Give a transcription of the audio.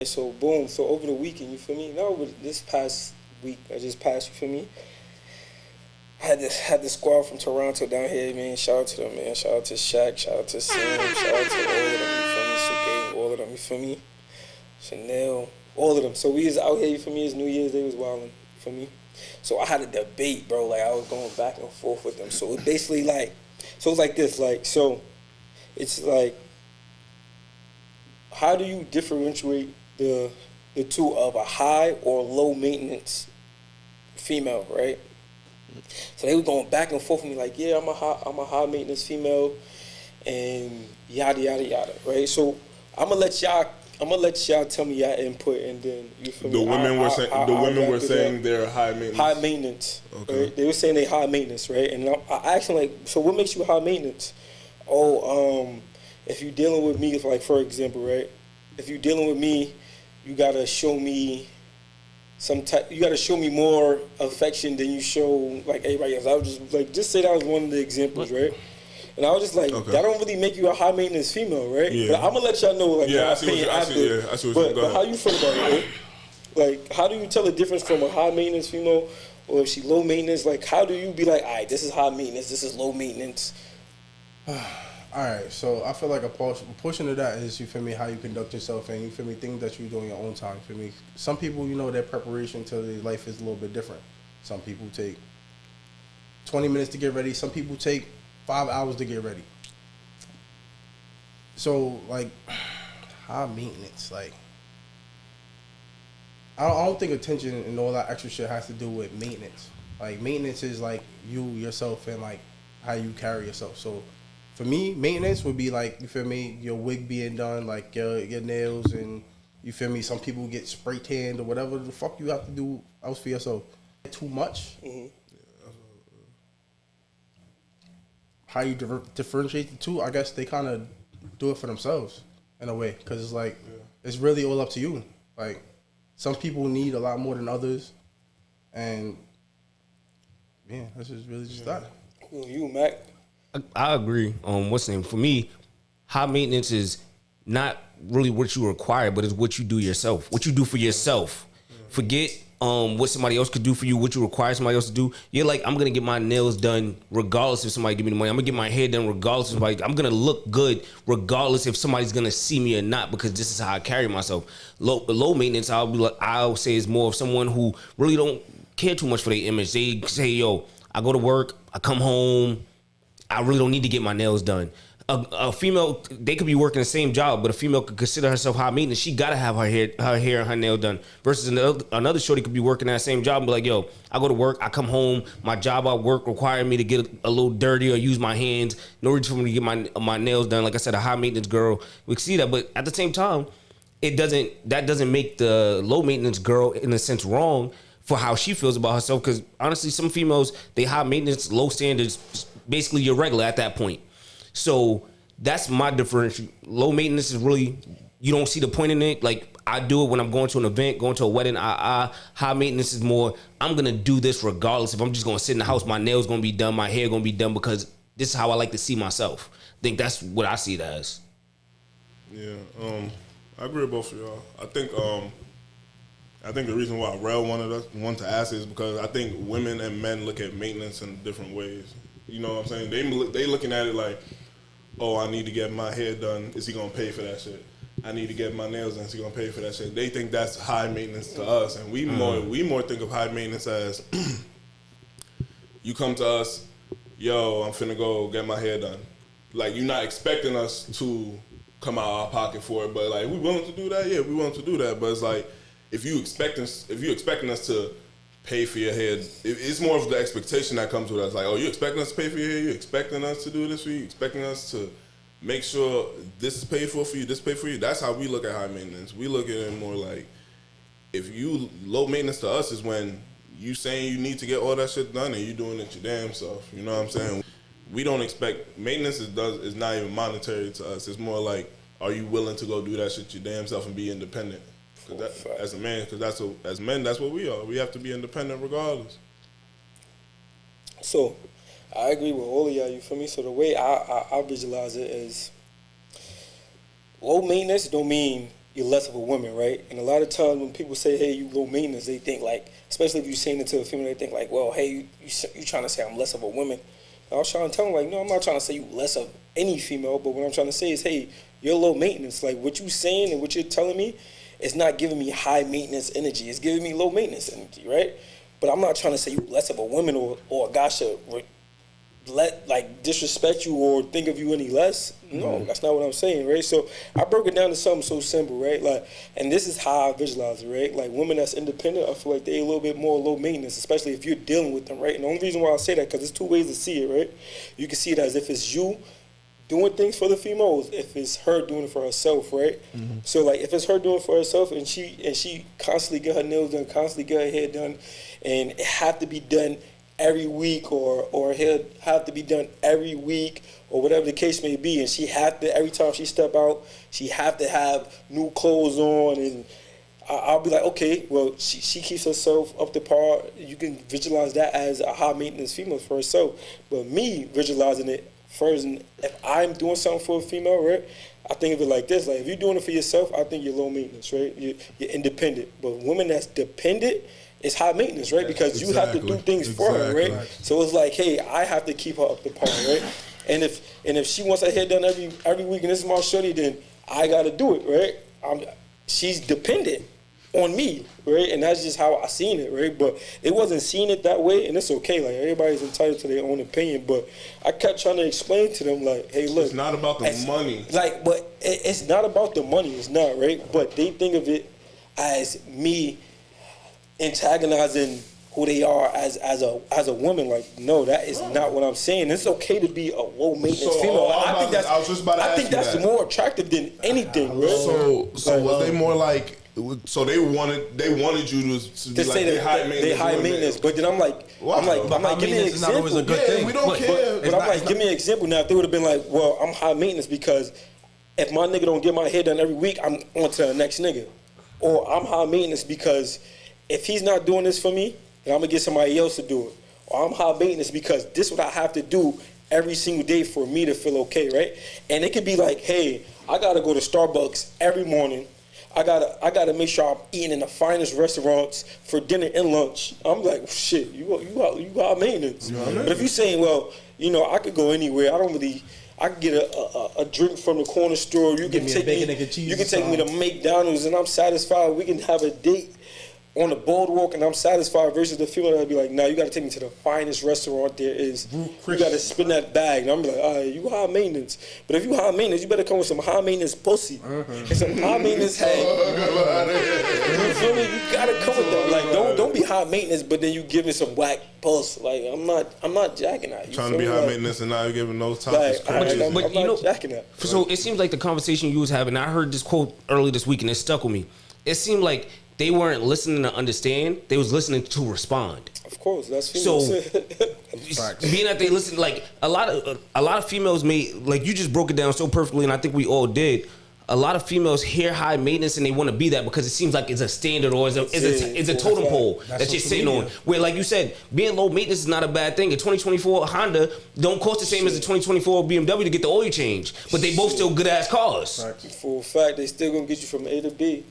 So boom, so over the weekend, you feel me? No, but this past week, I just passed, you feel me? I had this squad from Toronto down here, man. Shout out to them, man. Shout out to Shaq, shout out to Sam, shout out to all of them, you feel me? Suke, all of them, you feel me? Chanel, all of them. So we was out here, you feel me? It's New Year's, they was wilding, you feel me? So I had a debate, bro. Like I was going back and forth with them. So it basically like, so it's like this, like so, it's like, how do you differentiate the two of a high or low maintenance female, right? So they were going back and forth with me like, yeah, I'm a high maintenance female, and yada yada yada, right? So I'm gonna let y'all tell me your input, and then you feel The me. women were saying they're high maintenance. High maintenance. Okay. Right? They were saying they high maintenance, right? And I asked them like, so what makes you high maintenance? If you're dealing with me, if like for example, right? If you're dealing with me, you gotta show me you gotta show me more affection than you show like everybody else. I was just like, just say that was one of the examples, right? And I was just like, that don't really make you a high maintenance female, right? Yeah. But I'm gonna let y'all know like Yeah, my I see what opinion you- I see- after. yeah, I see what you- go But ahead. how you feel about it, right? Like, how do you tell the difference from a high maintenance female, or if she low maintenance? Like, how do you be like, all right, this is high maintenance, this is low maintenance? All right, so I feel like a portion of that is, you feel me, how you conduct yourself, and you feel me, things that you do in your own time. You feel me? Some people, you know, their preparation to their life is a little bit different. Some people take 20 minutes to get ready. Some people take 5 hours to get ready. So like, high maintenance, like, I don't think attention and all that extra shit has to do with maintenance. Like, maintenance is like you yourself and like how you carry yourself. So for me, maintenance would be like, you feel me, your wig being done, like your nails, and you feel me, some people get spray tanned or whatever the fuck you have to do else for yourself. Too much. Mm-hmm. How you differentiate the two, I guess they kind of do it for themselves in a way, because it's like, it's really all up to you. Like, some people need a lot more than others, and yeah, that's just really just that. Who you, Mac? I agree. What's the name? For me, high maintenance is not really what you require, but it's what you do yourself. What you do for yourself. Forget what somebody else could do for you, what you require somebody else to do. You're like, I'm gonna get my nails done regardless if somebody give me the money. I'm gonna get my hair done regardless if somebody. I'm gonna look good regardless if somebody's gonna see me or not, because this is how I carry myself. Low maintenance, I'll say is more of someone who really don't care too much for their image. They say, yo, I go to work, I come home, I really don't need to get my nails done. A female, they could be working the same job, but a female could consider herself high maintenance. She gotta have her hair and her nail done. Versus another shorty could be working that same job and be like, yo, I go to work, I come home, my job at work require me to get a little dirty or use my hands. No reason for me to get my nails done. Like I said, a high maintenance girl, we can see that, but at the same time, that doesn't make the low maintenance girl in a sense wrong for how she feels about herself. Because honestly, some females, they high maintenance, low standards, basically you're regular at that point. So that's my difference. Low maintenance is really, you don't see the point in it. Like, I do it when I'm going to an event, going to a wedding. High maintenance is more, I'm going to do this regardless. If I'm just going to sit in the house, my nails going to be done, my hair going to be done, because this is how I like to see myself. I think that's what I see it as. Yeah, I agree with both of y'all. I think the reason why Rel wanted to ask is because I think women and men look at maintenance in different ways. You know what I'm saying? They looking at it like, oh, I need to get my hair done. Is he gonna pay for that shit? I need to get my nails done. Is he gonna pay for that shit? They think that's high maintenance to us, and we more think of high maintenance as you come to us, yo, I'm finna go get my hair done. Like, you're not expecting us to come out of our pocket for it, but like, we willing to do that? Yeah, we willing to do that. But it's like, if you expecting us to pay for your hair, it's more of the expectation that comes with us. Like, oh, you expecting us to pay for your hair? You expecting us to do this for you? You expecting us to make sure this is paid for you, this paid for you? That's how we look at high maintenance. We look at it more like, if you low maintenance to us is when you saying you need to get all that shit done and you doing it your damn self. You know what I'm saying? We don't expect maintenance is not even monetary to us. It's more like, are you willing to go do that shit your damn self and be independent? As a man, because as men, that's what we are. We have to be independent regardless. So, I agree with all of y'all, you feel me? So the way I visualize it is, low maintenance don't mean you're less of a woman, right? And a lot of times when people say, hey, you low maintenance, they think like, especially if you're saying it to a female, they think like, well, hey, you trying to say I'm less of a woman. I was trying to tell them like, no, I'm not trying to say you less of any female, but what I'm trying to say is, hey, you're low maintenance. Like what you saying and what you're telling me, it's not giving me high maintenance energy. It's giving me low maintenance energy, right? But I'm not trying to say you less of a woman or a guy should disrespect you or think of you any less. No, that's not what I'm saying, right? So I broke it down to something so simple, right? Like, and this is how I visualize it, right? Like women that's independent, I feel like they a little bit more low maintenance, especially if you're dealing with them, right? And the only reason why I say that, because there's two ways to see it, right? You can see it as if it's you doing things for the females, if it's her doing it for herself, right? So like if it's her doing it for herself and she constantly get her nails done, constantly get her hair done, and it have to be done every week or he'll have to be done every week or whatever the case may be, and she have to, every time she step out, she have to have new clothes on, and I'll be like, okay, well, she keeps herself up to par. You can visualize that as a high maintenance female for herself. But me visualizing it first, and if I'm doing something for a female, right, I think of it like this. Like if you're doing it for yourself, I think you're low maintenance, right? You're independent. But women that's dependent, it's high maintenance, right? Because you have to do things for her, right? So it's like, hey, I have to keep her up to par, right? And if she wants her hair done every week and this is my shorty, then I gotta do it, right? She's dependent on me, right? And that's just how I seen it, right? But it wasn't seen it that way, and it's okay. Like everybody's entitled to their own opinion, but I kept trying to explain to them, like, hey, look, it's not about the money. Like, but it's not about the money. It's not, right? But they think of it as me antagonizing who they are as a woman. Like, no, that is not what I'm saying. It's okay to be a low maintenance female. Like, I think that's more attractive than anything, right? So was they more like? So they wanted you to be like say they high maintenance, but then I'm like, give me an example. Is a good thing. We don't care. But I'm like, give me an example now. If they would have been like, well, I'm high maintenance because if my nigga don't get my hair done every week, I'm on to the next nigga. Or I'm high maintenance because if he's not doing this for me, then I'm gonna get somebody else to do it. Or I'm high maintenance because this is what I have to do every single day for me to feel okay, right? And it could be like, hey, I gotta go to Starbucks every morning. I gotta make sure I'm eating in the finest restaurants for dinner and lunch. I'm like, shit, you got maintenance. But if you're saying, well, I could go anywhere. I could get a drink from the corner store. You can take me to McDonald's and I'm satisfied. We can have a date on the boardwalk and I'm satisfied versus the female that'd be like, nah, you gotta take me to the finest restaurant there is. You gotta spin that bag. And I'm like, all right, you high maintenance. But if you high maintenance, you better come with some high maintenance pussy and some high maintenance head. You feel me? You gotta come with that. Like, don't be high maintenance, but then you give me some whack pulse. Like, I'm not jacking that. You trying to be high maintenance and now you're giving those topics crazy. I'm not jacking that. So it seems like the conversation you was having, I heard this quote early this week and it stuck with me. It seemed like they weren't listening to understand; they was listening to respond. Of course, that's females. So, being that they listen, like a lot of females may, like you just broke it down so perfectly, and I think we all did. A lot of females hear high maintenance and they want to be that because it seems like it's a standard or it's a totem pole that you're sitting on. Where, like you said, being low maintenance is not a bad thing. A 2024 Honda don't cost the same as a 2024 BMW to get the oil change, but they both still good ass cars. For a fact, they still gonna get you from A to B.